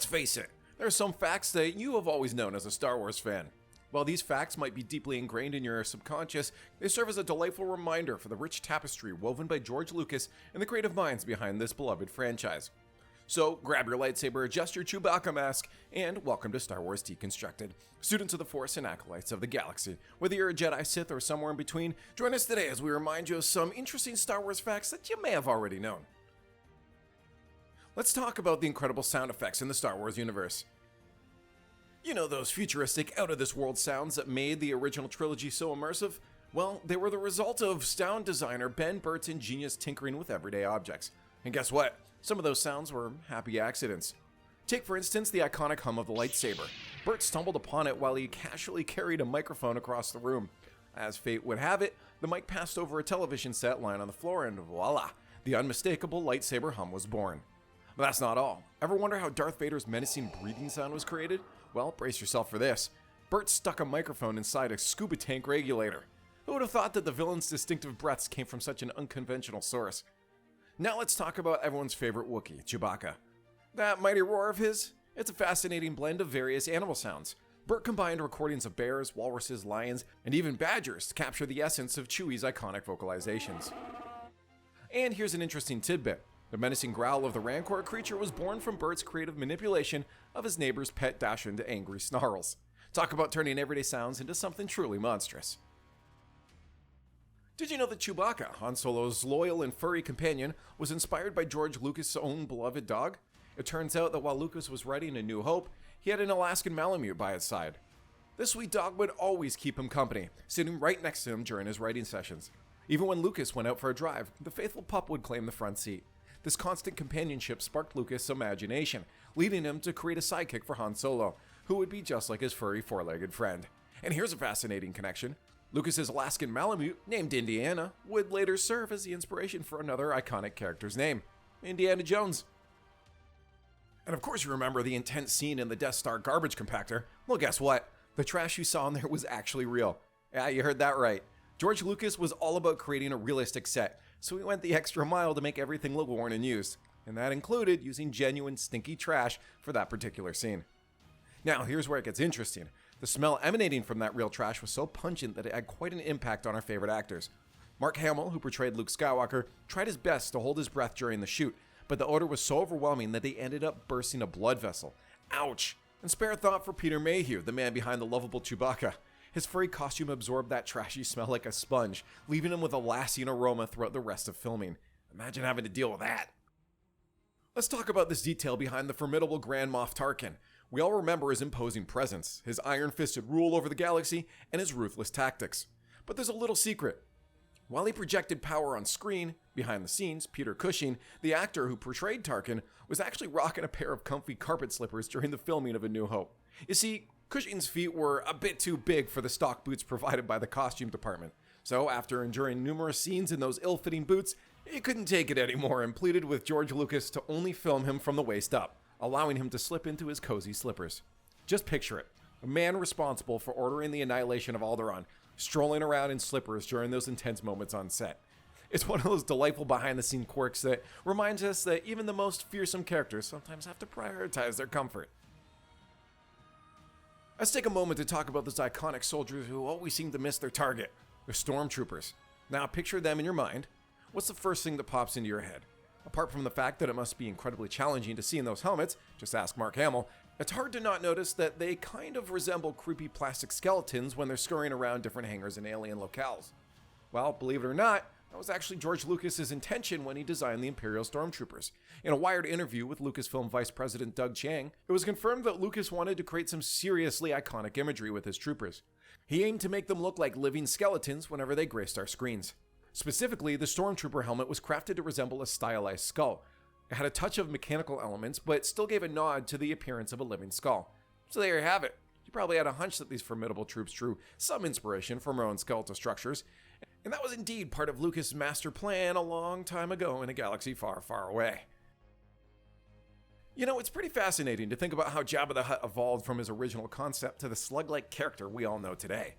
Let's face it, there are some facts that you have always known as a Star Wars fan. While these facts might be deeply ingrained in your subconscious, they serve as a delightful reminder for the rich tapestry woven by George Lucas and the creative minds behind this beloved franchise. So grab your lightsaber, adjust your Chewbacca mask, and welcome to Star Wars Deconstructed. Students of the Force and acolytes of the galaxy. Whether you're a Jedi, Sith, or somewhere in between, join us today as we remind you of some interesting Star Wars facts that you may have already known. Let's talk about the incredible sound effects in the Star Wars universe. You know those futuristic, out-of-this-world sounds that made the original trilogy so immersive? Well, they were the result of sound designer Ben Burtt's ingenious tinkering with everyday objects. And guess what? Some of those sounds were happy accidents. Take, for instance, the iconic hum of the lightsaber. Burt stumbled upon it while he casually carried a microphone across the room. As fate would have it, the mic passed over a television set lying on the floor, and voila, the unmistakable lightsaber hum was born. But that's not all. Ever wonder how Darth Vader's menacing breathing sound was created? Well, brace yourself for this. Burt stuck a microphone inside a scuba tank regulator. Who would have thought that the villain's distinctive breaths came from such an unconventional source? Now let's talk about everyone's favorite Wookiee, Chewbacca. That mighty roar of his? It's a fascinating blend of various animal sounds. Burt combined recordings of bears, walruses, lions, and even badgers to capture the essence of Chewie's iconic vocalizations. And here's an interesting tidbit. The menacing growl of the Rancor creature was born from Burt's creative manipulation of his neighbor's pet dash into angry snarls. Talk about turning everyday sounds into something truly monstrous. Did you know that Chewbacca, Han Solo's loyal and furry companion, was inspired by George Lucas' own beloved dog? It turns out that while Lucas was writing A New Hope, he had an Alaskan Malamute by his side. This sweet dog would always keep him company, sitting right next to him during his writing sessions. Even when Lucas went out for a drive, the faithful pup would claim the front seat. This constant companionship sparked Lucas' imagination, leading him to create a sidekick for Han Solo, who would be just like his furry four-legged friend. And here's a fascinating connection. Lucas's Alaskan Malamute, named Indiana, would later serve as the inspiration for another iconic character's name, Indiana Jones. And of course you remember the intense scene in the Death Star garbage compactor. Well, guess what? The trash you saw in there was actually real. Yeah, you heard that right. George Lucas was all about creating a realistic set, so he went the extra mile to make everything look worn and used. And that included using genuine stinky trash for that particular scene. Now, here's where it gets interesting. The smell emanating from that real trash was so pungent that it had quite an impact on our favorite actors. Mark Hamill, who portrayed Luke Skywalker, tried his best to hold his breath during the shoot, but the odor was so overwhelming that they ended up bursting a blood vessel. Ouch! And spare a thought for Peter Mayhew, the man behind the lovable Chewbacca. His furry costume absorbed that trashy smell like a sponge, leaving him with a lasting aroma throughout the rest of filming. Imagine having to deal with that. Let's talk about this detail behind the formidable Grand Moff Tarkin. We all remember his imposing presence, his iron-fisted rule over the galaxy, and his ruthless tactics. But there's a little secret. While he projected power on screen, behind the scenes, Peter Cushing, the actor who portrayed Tarkin, was actually rocking a pair of comfy carpet slippers during the filming of A New Hope. You see, Cushing's feet were a bit too big for the stock boots provided by the costume department. So after enduring numerous scenes in those ill-fitting boots, he couldn't take it anymore and pleaded with George Lucas to only film him from the waist up, allowing him to slip into his cozy slippers. Just picture it. A man responsible for ordering the annihilation of Alderaan, strolling around in slippers during those intense moments on set. It's one of those delightful behind-the-scenes quirks that reminds us that even the most fearsome characters sometimes have to prioritize their comfort. Let's take a moment to talk about those iconic soldiers who always seem to miss their target, the Stormtroopers. Now picture them in your mind. What's the first thing that pops into your head? Apart from the fact that it must be incredibly challenging to see in those helmets, just ask Mark Hamill, it's hard to not notice that they kind of resemble creepy plastic skeletons when they're scurrying around different hangars in alien locales. Well, believe it or not, that was actually George Lucas's intention when he designed the Imperial Stormtroopers. In a Wired interview with Lucasfilm Vice President Doug Chiang, it was confirmed that Lucas wanted to create some seriously iconic imagery with his troopers. He aimed to make them look like living skeletons whenever they graced our screens. Specifically, the Stormtrooper helmet was crafted to resemble a stylized skull. It had a touch of mechanical elements, but still gave a nod to the appearance of a living skull. So there you have it. You probably had a hunch that these formidable troops drew some inspiration from our own skeletal structures, and that was indeed part of Lucas' master plan a long time ago in a galaxy far, far away. You know, it's pretty fascinating to think about how Jabba the Hutt evolved from his original concept to the slug-like character we all know today.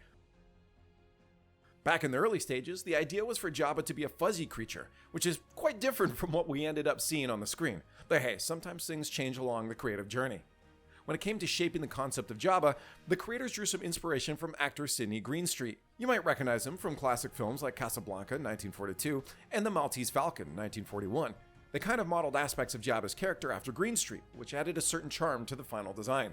Back in the early stages, the idea was for Jabba to be a fuzzy creature, which is quite different from what we ended up seeing on the screen. But hey, sometimes things change along the creative journey. When it came to shaping the concept of Jabba, the creators drew some inspiration from actor Sidney Greenstreet. You might recognize him from classic films like Casablanca, 1942, and The Maltese Falcon, 1941. They kind of modeled aspects of Jabba's character after Greenstreet, which added a certain charm to the final design.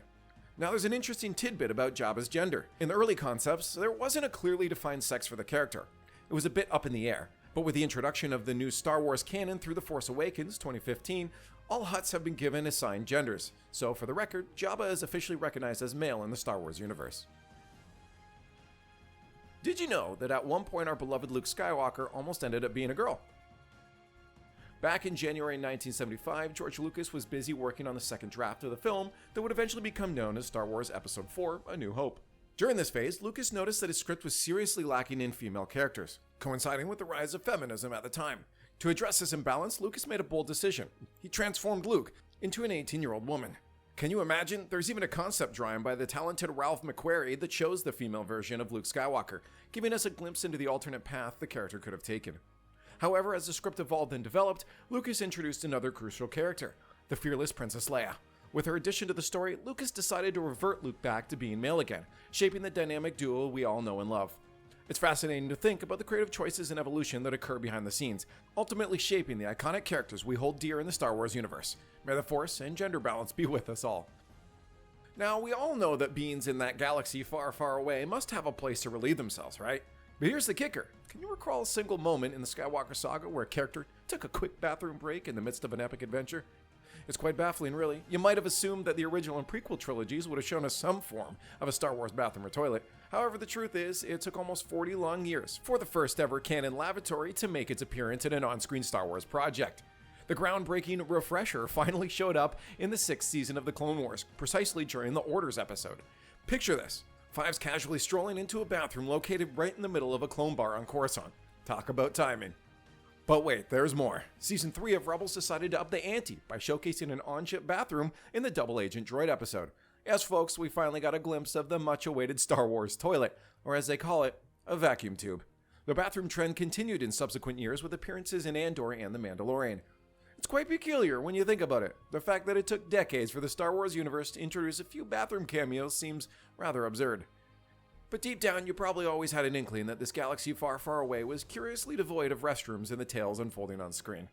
Now there's an interesting tidbit about Jabba's gender. In the early concepts, there wasn't a clearly defined sex for the character. It was a bit up in the air. But with the introduction of the new Star Wars canon through The Force Awakens 2015, all Hutts have been given assigned genders. So for the record, Jabba is officially recognized as male in the Star Wars universe. Did you know that at one point our beloved Luke Skywalker almost ended up being a girl? Back in January 1975, George Lucas was busy working on the second draft of the film that would eventually become known as Star Wars Episode IV: A New Hope. During this phase, Lucas noticed that his script was seriously lacking in female characters, coinciding with the rise of feminism at the time. To address this imbalance, Lucas made a bold decision. He transformed Luke into an 18-year-old woman. Can you imagine? There's even a concept drawing by the talented Ralph McQuarrie that shows the female version of Luke Skywalker, giving us a glimpse into the alternate path the character could have taken. However, as the script evolved and developed, Lucas introduced another crucial character, the fearless Princess Leia. With her addition to the story, Lucas decided to revert Luke back to being male again, shaping the dynamic duo we all know and love. It's fascinating to think about the creative choices and evolution that occur behind the scenes, ultimately shaping the iconic characters we hold dear in the Star Wars universe. May the Force and gender balance be with us all. Now, we all know that beings in that galaxy far, far away must have a place to relieve themselves, right? But here's the kicker. Can you recall a single moment in the Skywalker saga where a character took a quick bathroom break in the midst of an epic adventure? It's quite baffling, really. You might have assumed that the original and prequel trilogies would have shown us some form of a Star Wars bathroom or toilet. However, the truth is, it took almost 40 long years for the first ever canon lavatory to make its appearance in an on-screen Star Wars project. The groundbreaking refresher finally showed up in the 6th season of The Clone Wars, precisely during the Orders episode. Picture this. Fives casually strolling into a bathroom located right in the middle of a clone bar on Coruscant. Talk about timing. But wait, there's more. Season 3 of Rebels decided to up the ante by showcasing an on-ship bathroom in the Double Agent Droid episode. Yes, folks, we finally got a glimpse of the much-awaited Star Wars toilet, or as they call it, a vacuum tube. The bathroom trend continued in subsequent years with appearances in Andor and The Mandalorian. It's quite peculiar when you think about it. The fact that it took decades for the Star Wars universe to introduce a few bathroom cameos seems rather absurd. But deep down, you probably always had an inkling that this galaxy far, far away was curiously devoid of restrooms and the tales unfolding on screen.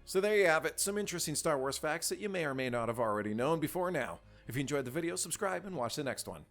So there you have it, some interesting Star Wars facts that you may or may not have already known before now. If you enjoyed the video, subscribe and watch the next one.